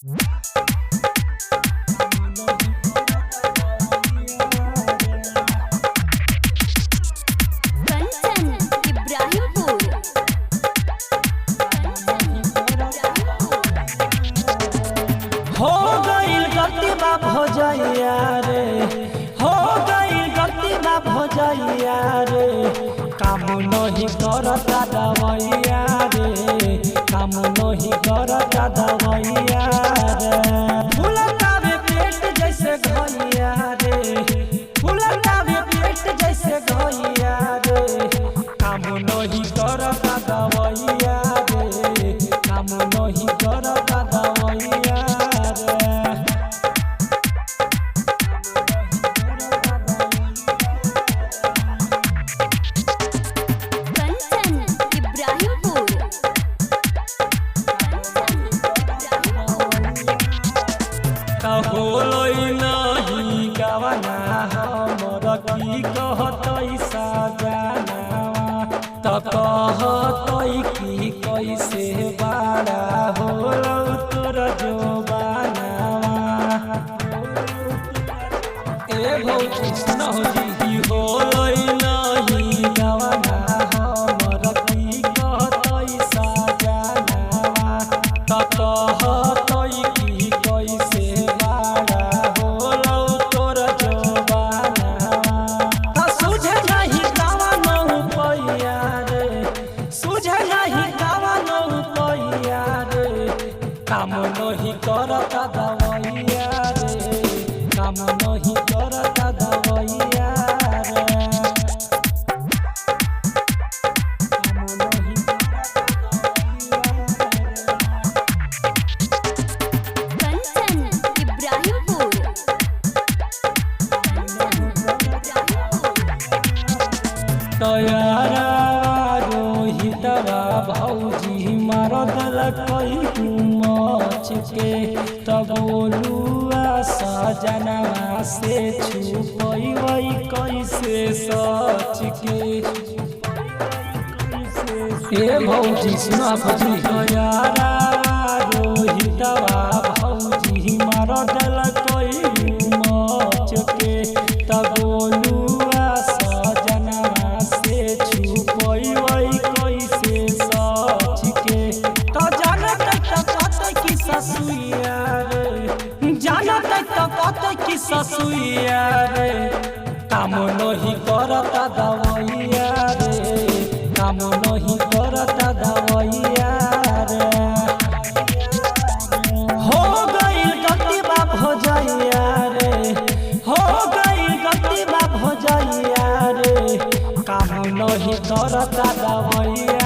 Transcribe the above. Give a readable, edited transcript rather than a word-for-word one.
हो गइल गलती बा भौजैया रे, हो गइल गलती बा भौजैया रे, काम नहीं करता दवैया रे, काम नहीं करता दवैया रे। फूलता वे पेट जैसे घइया रे, फूलता वे पेट जैसे घइया रे, काम नहीं करता दवैया रे, काम नहीं करता दवैया रे। होलै नहीं गवना हमर की कहतै सजनावा, त कहतै कि कैसे बड़ा होलौ तोर जोबानावा। ए भौजी सुनहु जी, होलै नहीं गवना हमर की कहतै सजनावा, त कहतै कि कैसे काम नहीं करता दवैया रे, काम नहीं करता दवैया रे, काम नहीं तैयारा रोहितवा भौजी मार देलकै मच के, तब बोलुआ सजनवा से छुपैबै कैसे सच के। ए भौजी सुना भौजी, तैयारा रोहितवा भौजी मार देलकै मच के, तब बोलुआ सजनवा से छुपैबै कैसे सच के। तो जानतै त कतै कि ससुइया रे, जानतै त कतै कि ससुइया रे, काम नहीं करता दवैया रे, काम नहीं करता दवैया रे। हो गइल गलती बा भौजैया रे, हो गइल गलती बा भौजैया रे, काम नहीं करता दवैया